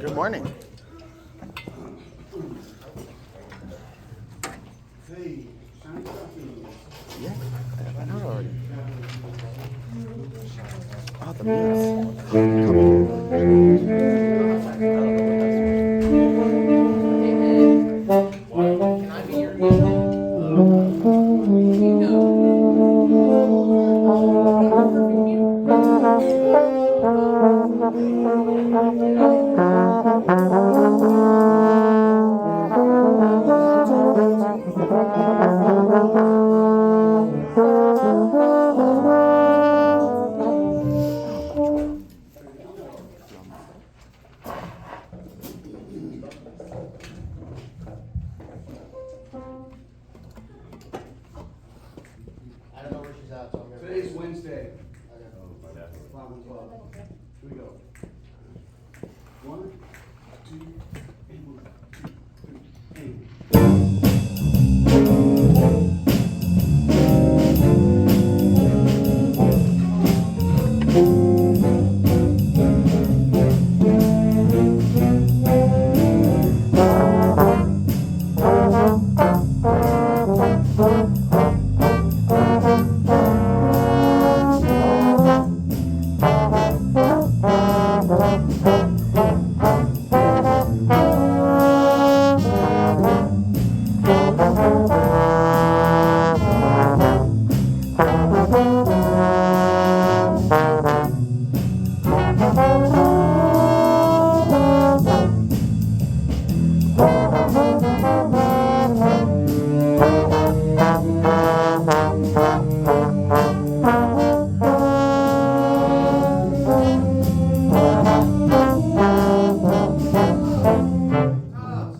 Good morning. Yeah, I know already. Oh, the Can I be your I don't know where she's at, so I'm gonna. Today's Wednesday. 5 and 12. Here we go. 1, 2, and 1, 2, 3,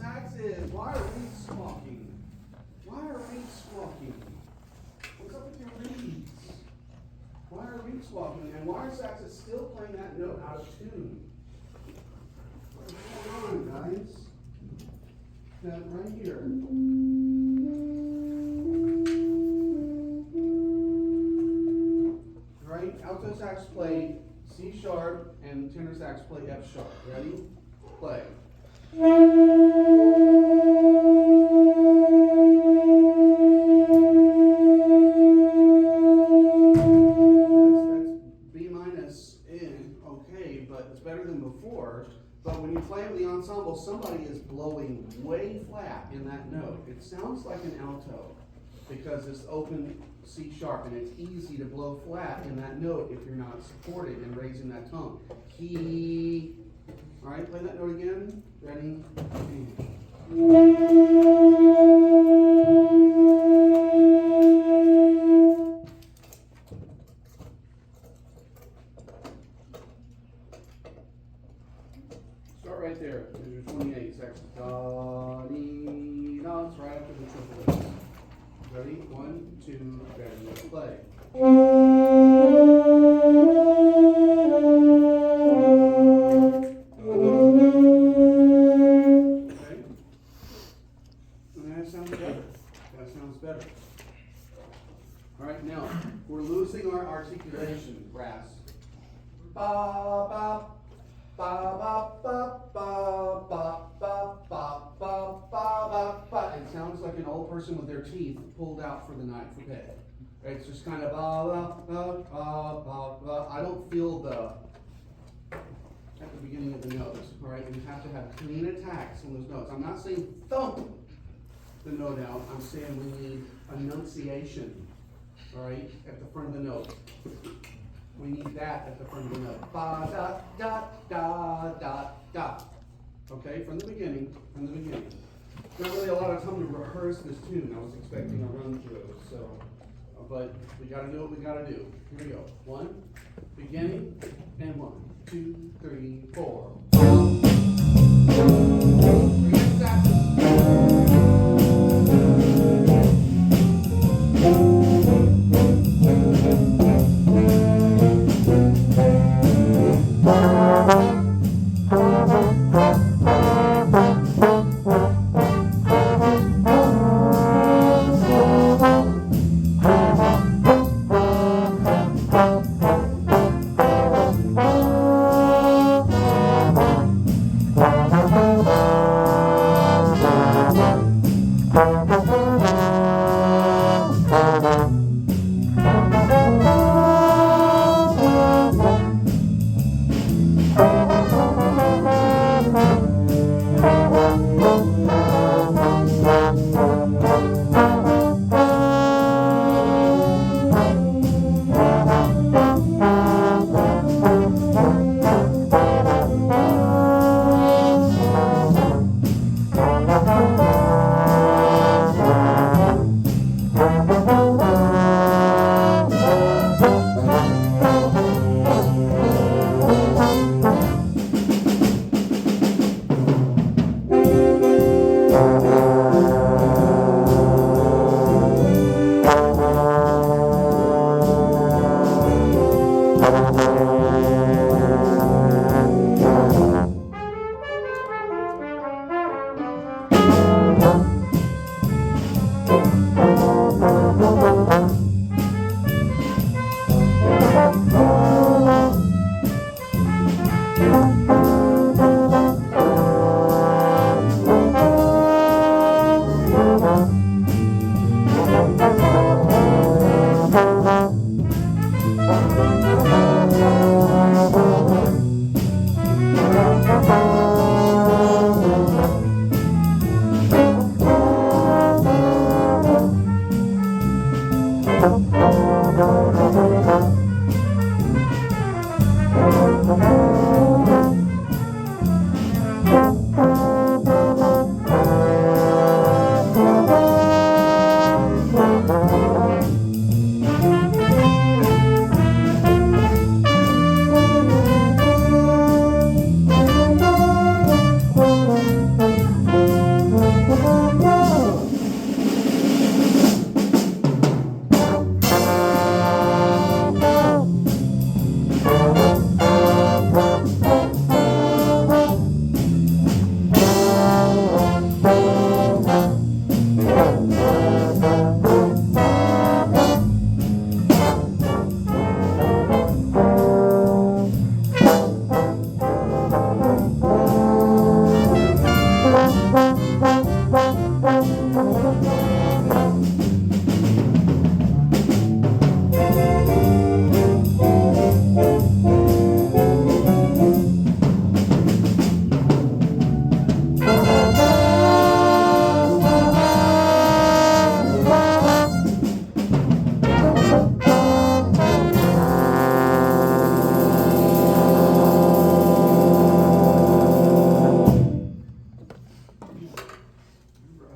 Taxes. Why are reeds squawking? Why are reeds squawking? What's up with your reeds? Why are reeds squawking? And why are saxes still playing that note out of tune? What's going on, guys? That right here. Right? Alto sax play C sharp and tenor sax play F sharp. Ready? Play. That's B minus in, okay, but it's better than before. But when you play with the ensemble, somebody is blowing way flat in that note. It sounds like an alto because it's open C sharp, and it's easy to blow flat in that note if you're not supported and raising that tone. Key. All right, play that note again. Ready? Start right there. There's your 28 seconds. Da, dee, da. It's right after the triple S. Ready? 1, 2, ready. Play. Okay. And that sounds better. That sounds better. All right, now we're losing our articulation, brass. Ba ba ba ba ba ba ba ba ba ba ba ba. It sounds like an old person with their teeth pulled out for the night for bed. It's just kind of ba ba ba ba ba. I don't feel the at the beginning of the notes. All right, you have to have clean attacks on those notes. I'm not saying thump the note out. I'm saying we need enunciation. All right, at the front of the note. We need that at the front of the note. Ba da da da da da. Okay, from the beginning. From the beginning. Not really a lot of time to rehearse this tune. I was expecting a run through, so. But we got to do what we got to do. Here we go. 1, beginning, and 1, 2, 3, 4. Forget saxes. A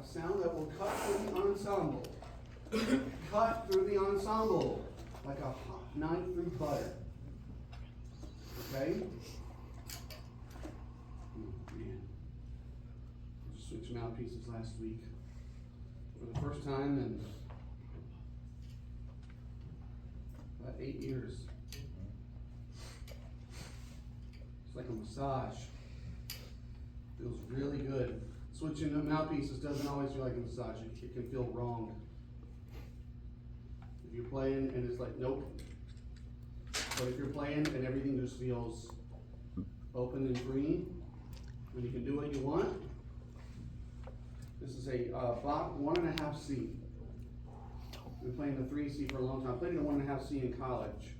sound that will cut through the ensemble. Cut through the ensemble like a hot knife through butter. Okay? Oh, man. I just switched mouthpieces last week for the first time in about 8 years. It's like a massage. Feels really good. Switching the mouthpieces doesn't always feel like a massage. It can feel wrong. If you're playing and it's like, nope. But if you're playing and everything just feels open and free, and you can do what you want, this is a Bach 1.5C. I've been playing the 3C for a long time. I played the 1.5C in college.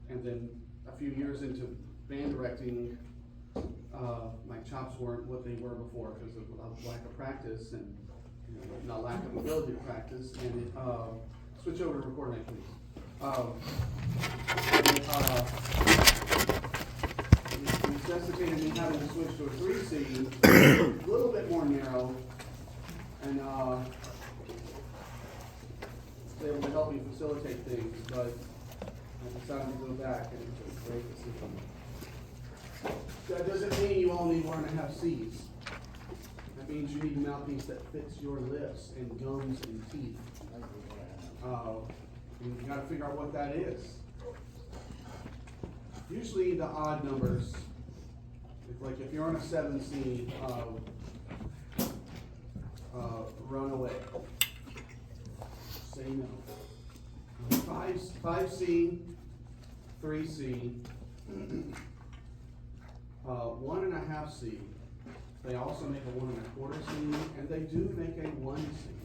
And then a few years into band directing, my chops weren't what they were before because of lack of practice and not lack of ability to practice. And switch over to record night, please. It necessitated me having to switch to a 3C, a little bit more narrow, and was able to help me facilitate things, but I decided to go back, and it was a great decision. That doesn't mean you only need 1.5Cs. That means you need a mouthpiece that fits your lips and gums and teeth. And you gotta figure out what that is. Usually the odd numbers, if you're on a 7C, run away. Say no. 5C, 3C, 1.5C. They also make a 1.25C, and they do make a 1C.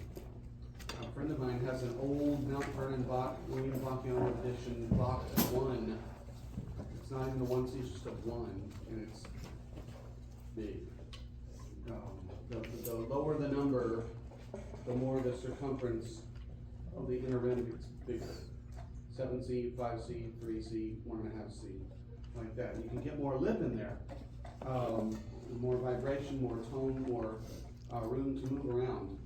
A friend of mine has an old Mount Vernon Bach, William Bacchiano edition, Bach 1. It's not even a 1C, it's just a 1, and it's big. The lower the number, the more the circumference of the inner rim gets bigger. 7C, 5C, 3C, 1.5C, like that. You can get more lip in there. More vibration, more tone, more room to move around.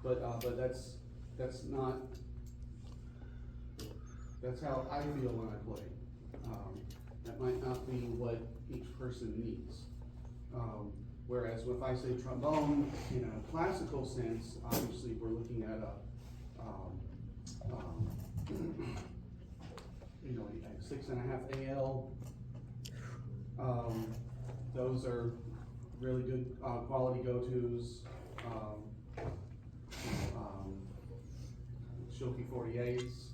But that's how I feel when I play. That might not be what each person needs. Whereas if I say trombone in a classical sense, obviously we're looking at a 6.5 AL. Those are really good quality go-tos. Schilke 48s.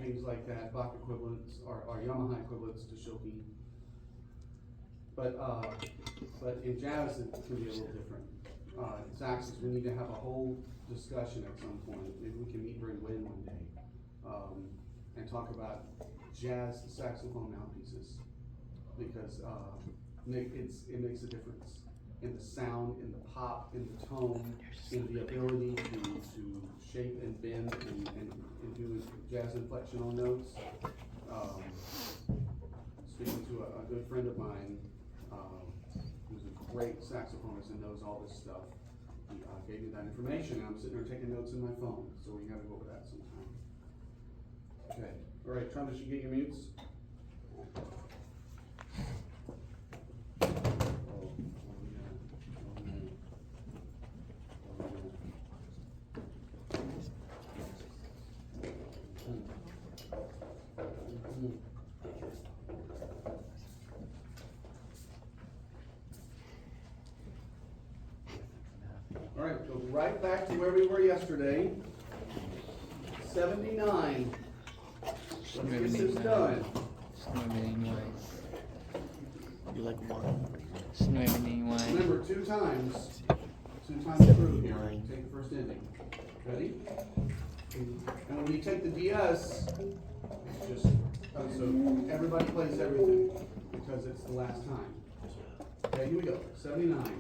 things like that, Bach equivalents, or Yamaha equivalents to Schilke. But in jazz, it can be a little different. It's axis, we need to have a whole discussion at some point. Maybe we can meet during WIN one day, and talk about jazz saxophone mouthpieces. Because, it makes a difference in the sound, in the pop, in the tone, in the ability to shape and bend and do jazz inflectional notes. Speaking to a good friend of mine, who's a great saxophonist and knows all this stuff, he gave me that information, and I'm sitting there taking notes in my phone, so we gotta go over that sometime. Okay, all right, Travis, you get your mutes? All right, go right back to where we were yesterday. 79. Let's get this done. You like one? Remember, two times through here. Take the first ending. Ready? And when you take the DS, just so everybody plays everything because it's the last time. Okay, here we go. 79.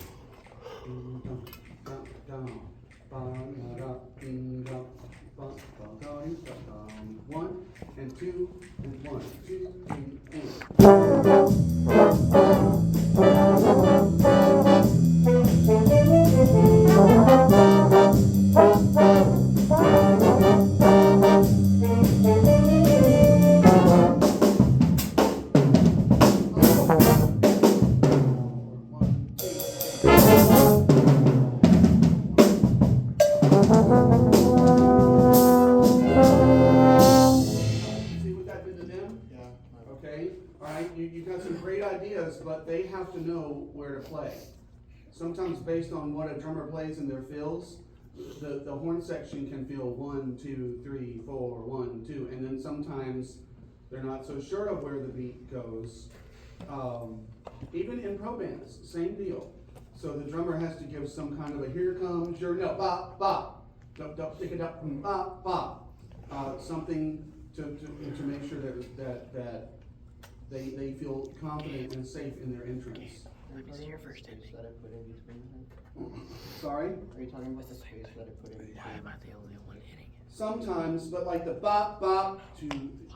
One and two and 1, 2, 3, but they have to know where to play. Sometimes based on what a drummer plays in their fills, the horn section can feel 1, 2, 3, 4, 1, 2, and then sometimes they're not so sure of where the beat goes. Even in pro bands, same deal. So the drummer has to give some kind of a here comes your no, bop, bop, dup, dup, pick it up, bop, bop, something to make sure that they feel confident and safe in their entrance. Let me see your first ending. That I put in between them? Sorry? Are you talking about the space that I put in between? Why am I the only one hitting it? Sometimes, but like the bop bop to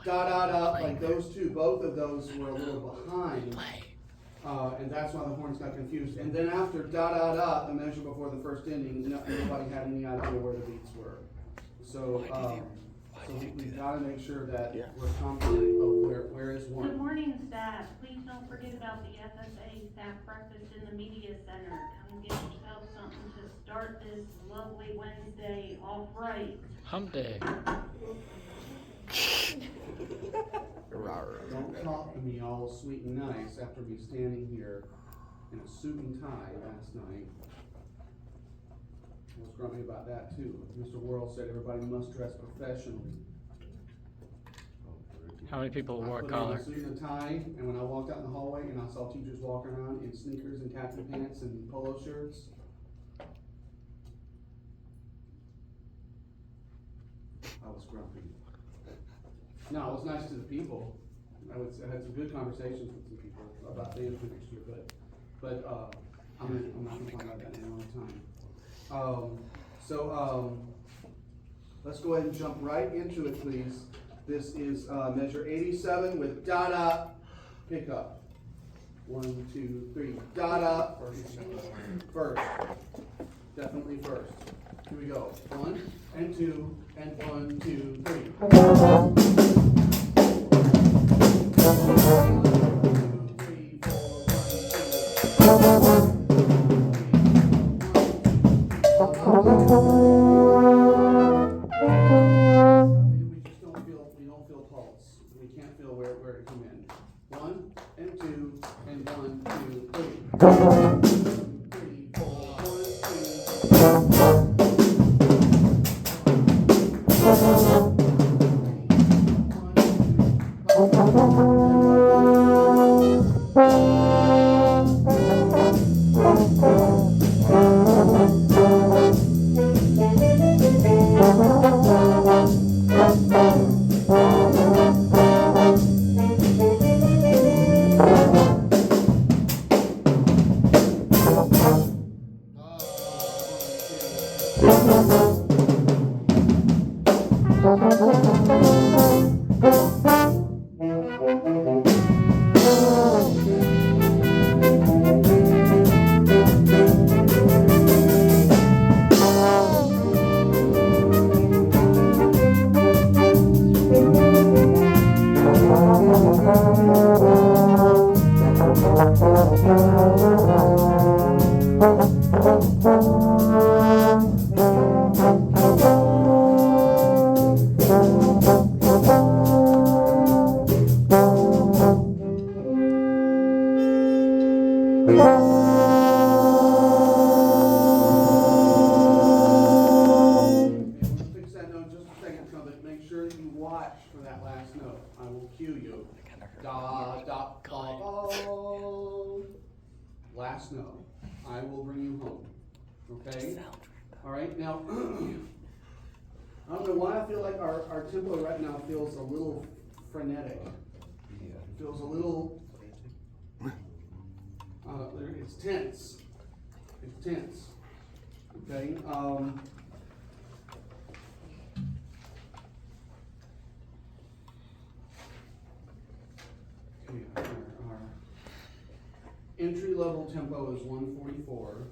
da da da, like those two, both of those were a little behind. Play. And that's why the horns got confused. And then after da da da, the measure before the first ending, nobody had any idea where the beats were. So, we've got to make sure that we're confident of where is one. Good morning, staff. Please don't forget about the FSA staff breakfast in the media center. Come and get yourself something to start this lovely Wednesday off right. Hump day. Don't talk to me all sweet and nice after me standing here in a suit and tie last night. I was grumpy about that too. Mr. Worrell said everybody must dress professionally. How many people wore a I put on collar? a suit and a tie, and when I walked out in the hallway and I saw teachers walking around in sneakers and khaki pants and polo shirts, I was grumpy. No, I was nice to the people. I had some good conversations with some people about dance for next year, but I'm not gonna talk about that in a long time. Let's go ahead and jump right into it, please. This is measure 87 with da-da pickup. 1, 2, 3, da-da. First. Definitely first. Here we go. 1 and 2 and 1, 2, 3. 1, 2, 3, 4, 1, 2. We don't feel pulse. We can't feel where to come in. 1 and 2 and 1, 2, 3. 1, 2, 3, 4, 1, 2. Fix that note just a second, trumpet. Make sure you watch for that last note. I will cue you. Da, da, da, da. Last note. I will bring you home. Okay? All right, now, I don't know why I feel like our tempo right now feels a little frenetic. It feels a little, it's tense. It's tense. Okay, our entry level tempo is 144.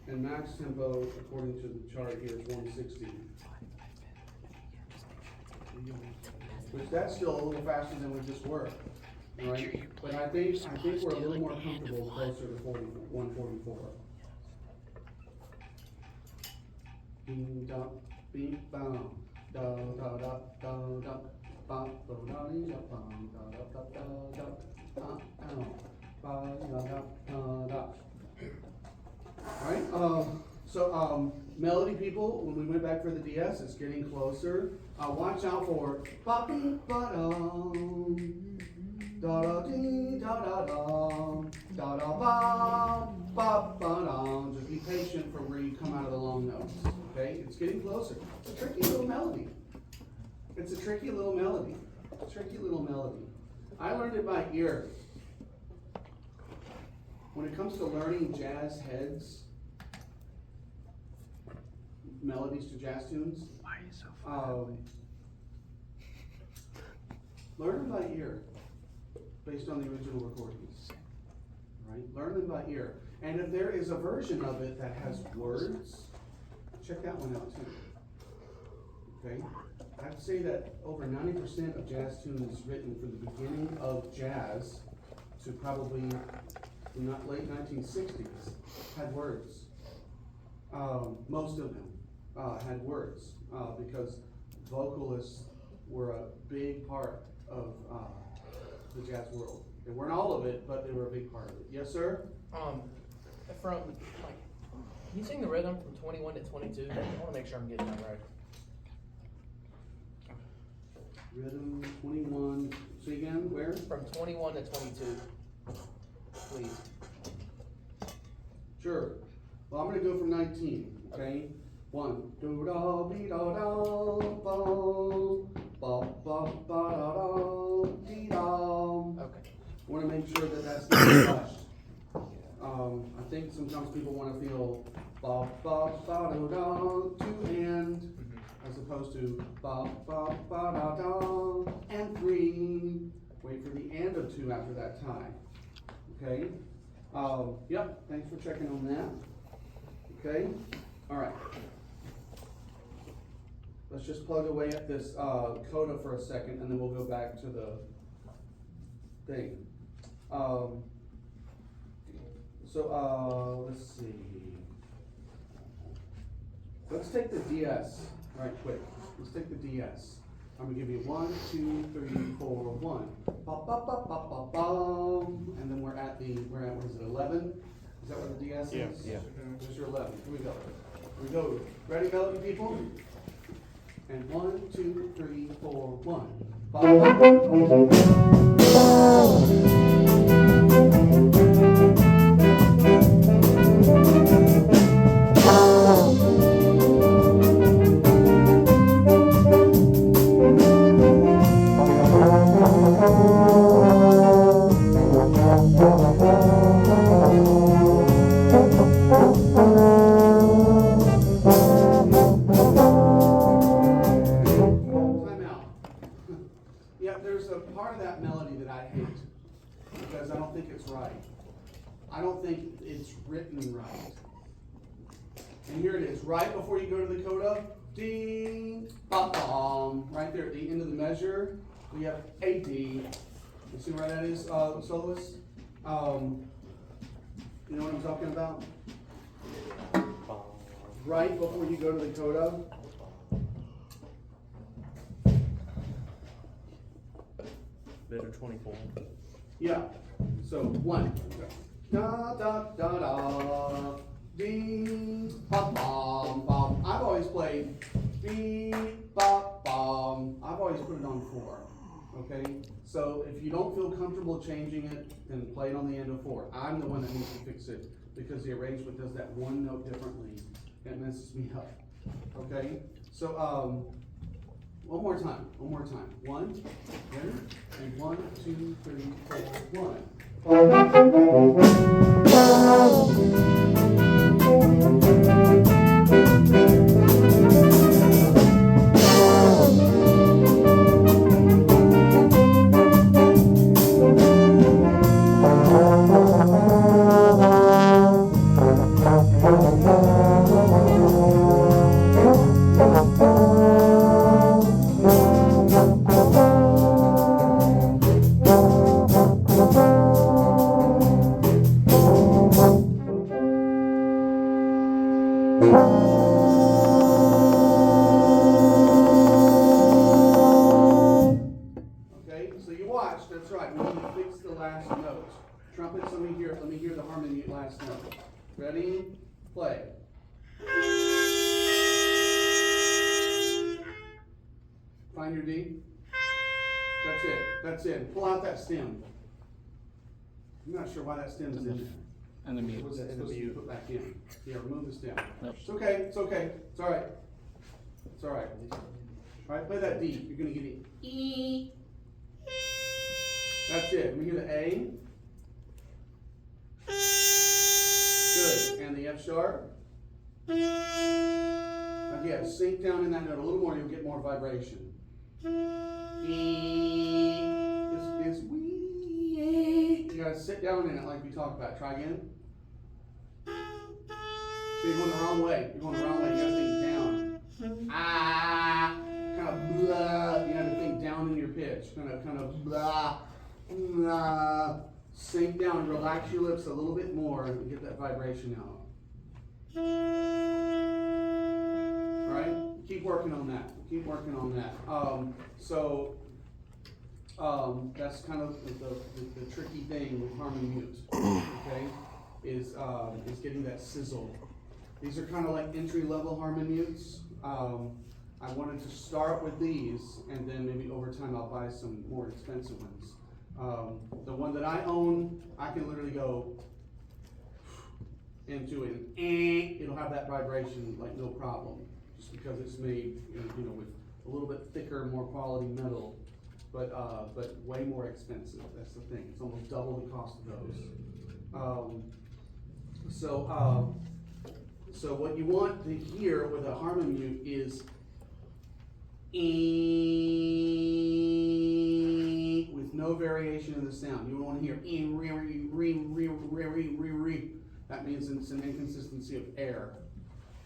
And max tempo, according to the chart here, is 160. Which that's still a little faster than we just were, right? But I think we're a little more comfortable closer to 144. Ding dong, bing bong, da da da da da, ba da da ding da bong, da da da da da, ba da da da. Alright, so melody people, when we went back for the DS, it's getting closer. Watch out for ba dee ba dum, da da dee da da da, da da ba ba ba dum. Just be patient for where you come out of the long notes. Okay, it's getting closer. It's a tricky little melody. It's a tricky little melody. Tricky little melody. I learned it by ear. When it comes to learning jazz heads, melodies to jazz tunes, Why are you so far? Learn them by ear, based on the original recordings. Right? Learn them by ear. And if there is a version of it that has words, check that one out too. Okay? I'd say that over 90% of jazz tunes written from the beginning of jazz to probably the late 1960s had words. Most of them had words because vocalists were a big part of the jazz world. They weren't all of it, but they were a big part of it. Yes, sir? From like, can you sing the rhythm from 21 to 22? I want to make sure I'm getting that right. Rhythm 21. So again, where? From 21 to 22, please. Sure. Well, I'm gonna go from 19. Okay. 1 do da be da da ba ba ba ba da da dee da. Okay. Want to make sure that that's getting flushed. I think sometimes people want to feel ba ba ba da da 2 and as opposed to ba ba ba da da and 3. Wait for the end of 2 after that time. Okay. Yep. Thanks for checking on that. Okay. All right. Let's just plug away at this coda for a second, and then we'll go back to the thing. Let's see. Let's take the DS right quick. Let's take the DS. I'm gonna give you 1, 2, 3, 4, 1. Ba ba ba ba ba ba. And then we're at what is it, 11? Is that what the DS is? Yeah. There's your 11. Here we go. Here we go. Ready, melody people? And 1, 2, 3, 4, 1. Ba ba ba. Time out. Yeah, there's a part of that melody that I hate, because I don't think it's right. I don't think it's written right. And here it is, right before you go to the coda, ding, ba bum, right there at the end of the measure, we have a D. You see where that is, soloist? You know what I'm talking about? Right before you go to the coda. Bitter 24. Yeah, so one. Da da da da. Ding ba bum bum. I've always played ding ba bum. I've always put it on 4. Okay? So if you don't feel comfortable changing it, then play it on the end of 4. I'm the one that needs to fix it because the arrangement does that one note differently. It messes me up. Okay? So one more time. One, there, and 1, 2, 3, 4, Okay, so you watch, that's right, we need to fix the last note. Trumpets, let me hear the harmony last note. Ready, play. Find your D. That's it. Pull out that stem. I'm not sure why that stem is in there. And the mute. What's it supposed to be put back in? Yeah, remove the stem. Nope. It's okay, it's alright. It's alright. Alright, play that D, you're gonna get it. E. That's it. Let me hear the A. Good. And the F sharp. Again, sink down in that note a little more, you'll get more vibration. E. It's wee. You gotta sit down in it like we talked about. Try again. So you're going the wrong way. You gotta think down. Ah. Kind of blah. You gotta think down in your pitch. Kind of blah. Sink down, relax your lips a little bit more and get that vibration out. Alright? Keep working on that. That's kind of the tricky thing with harmony mute. Okay? Is getting that sizzle. These are kind of like entry-level harmony mutes. I wanted to start with these, and then maybe over time I'll buy some more expensive ones. The one that I own, I can literally go into it, and it'll have that vibration like no problem, just because it's made, with a little bit thicker, more quality metal, but way more expensive. That's the thing. It's almost double the cost of those. So what you want to hear with a harmony mute is with no variation in the sound. You don't want to hear re. That means it's an inconsistency of air.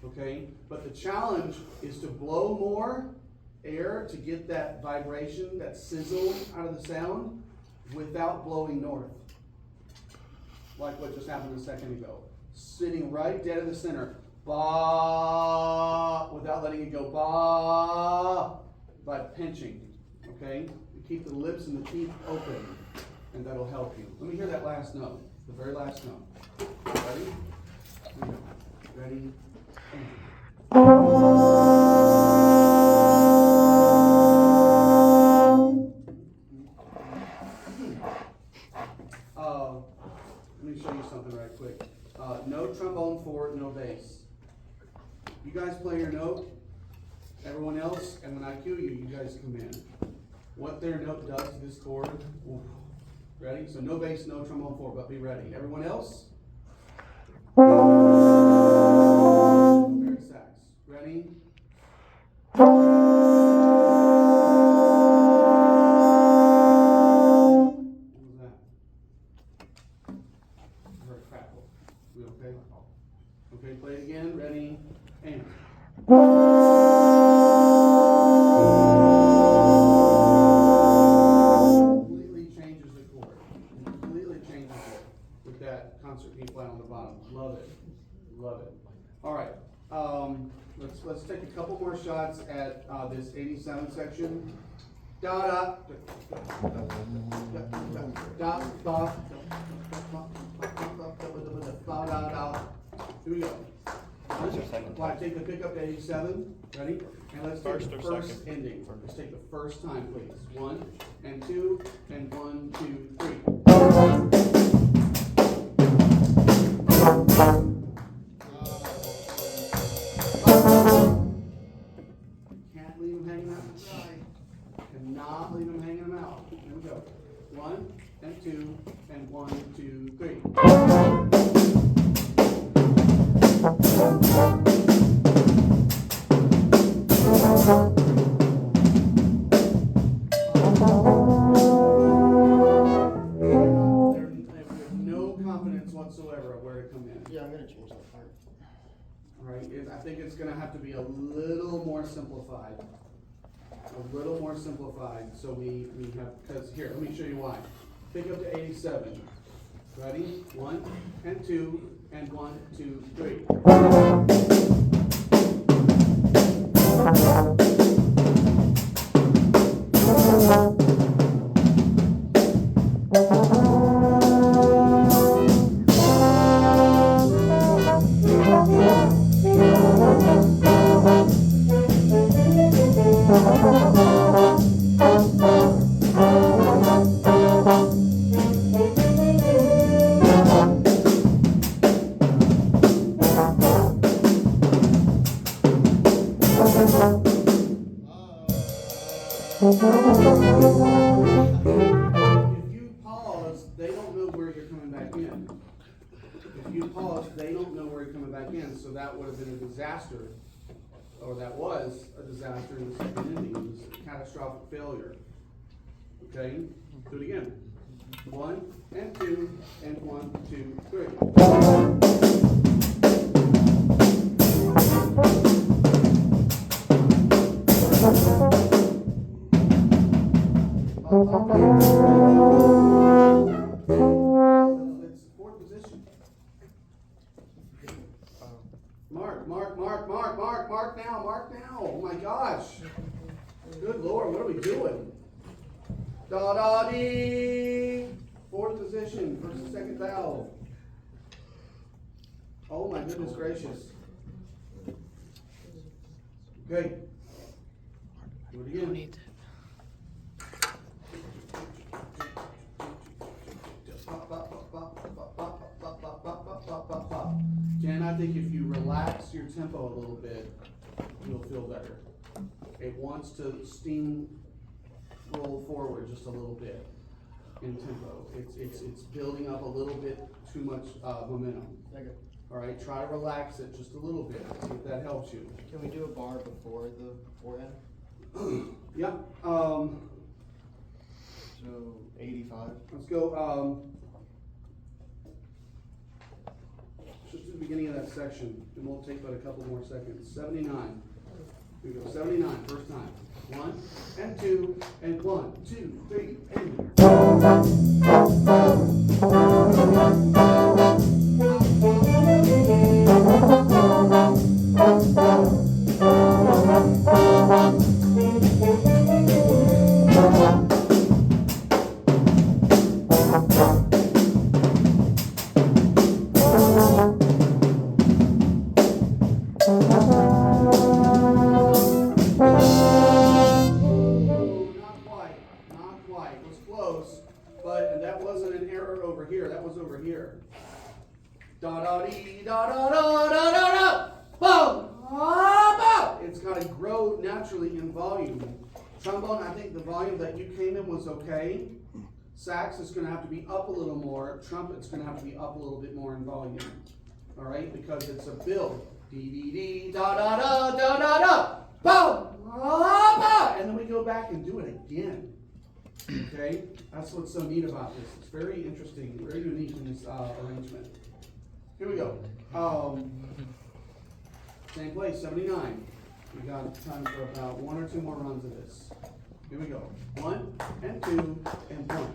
Okay? But the challenge is to blow more air to get that vibration, that sizzle out of the sound without blowing north. Like what just happened a second ago. Sitting right dead in the center. Ba, without letting it go ba, by pinching. Okay? You keep the lips and the teeth open, and that'll help you. Let me hear that last note, the very last note. Ready? Here we go. Ready? Let me show you something right quick. No trombone for, no bass. You guys play your note, everyone else, and when I cue you, you guys come in. What their note does to this chord, oof, Ready? So no bass, no trombone 4, but be ready. Everyone else? Baritone sax. Ready? What was that? I heard a crackle. We okay? Okay, play it again. Ready? And. Completely changes the chord. Completely changes it with that concert B flat on the bottom. Love it. Love it. All right. Let's take a couple more shots at this 87 section. Da da da da da da. Here we go. First or second Well, time? take the pickup to 87. Ready? And let's take First the or first second? ending. Let's take the first time, please. 1 and 2 and 1, 2, 3. Can't leave them hanging out to dry. Cannot leave them hanging them out. Here we go. 1 and 2 and 1, 2, 3. There's no confidence whatsoever of where to come in. Yeah, I'm gonna change that part. Right, I think it's gonna have to be a little more simplified. A little more simplified, so we have, because here, let me show you why. Pick up to 87. Ready? 1 and 2 and 1, 2, 3. If you pause, they don't know where you're coming back in. If you pause, they don't know where you're coming back in, so that would have been a disaster, or that was a disaster in the second inning. It was a catastrophic failure. Okay, do it again. 1 and 2 and 1, 2, 3. It's fourth position. Mark now. Oh my gosh. Good Lord, what are we doing? Da da dee. Fourth position, first and second valve. Oh my goodness gracious. Okay. Do it again. Jen, I think if you relax your tempo a little bit, you'll feel better. It wants to steam roll forward just a little bit in tempo. It's building up a little bit too much momentum. Okay. All right, try to relax it just a little bit. See if that helps you. Can we do a bar before the forehand? Yep. So 85. Let's go. Just to the beginning of that section, and we'll take but a couple more seconds. 79. Here we go. 79. First time. 1 and 2 and 1, 2, 3 and. Not quite. It was close, but that wasn't an error over here. That was over here. Da da dee da da da da da da. Boom! Ah, boom! It's got to grow naturally in volume. Trombone, I think the volume that you came in was okay. Sax is gonna have to be up a little more, trumpet's gonna have to be up a little bit more in volume. All right, because it's a build. D, da, da, da, da, da, da, boom, ba, and then we go back and do it again. Okay, that's what's so neat about this. It's very interesting, very unique in this arrangement. Here we go. Same place, 79. We got time for about 1 or 2 more runs of this. Here we go. 1 and 2 and 1,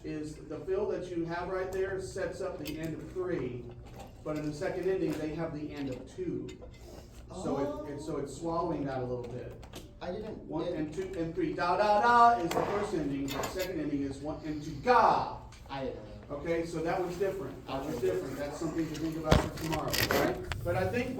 is the fill that you have right there sets up the end of 3, but in the second ending, they have the end of 2. So it's swallowing that a little bit. I didn't. 1 and 2 and 3. Da da da is the first ending. The second ending is 1 and 2. Ga. I didn't know. Okay, so that one's different. That one's different. That's something to think about for tomorrow, right? But I think by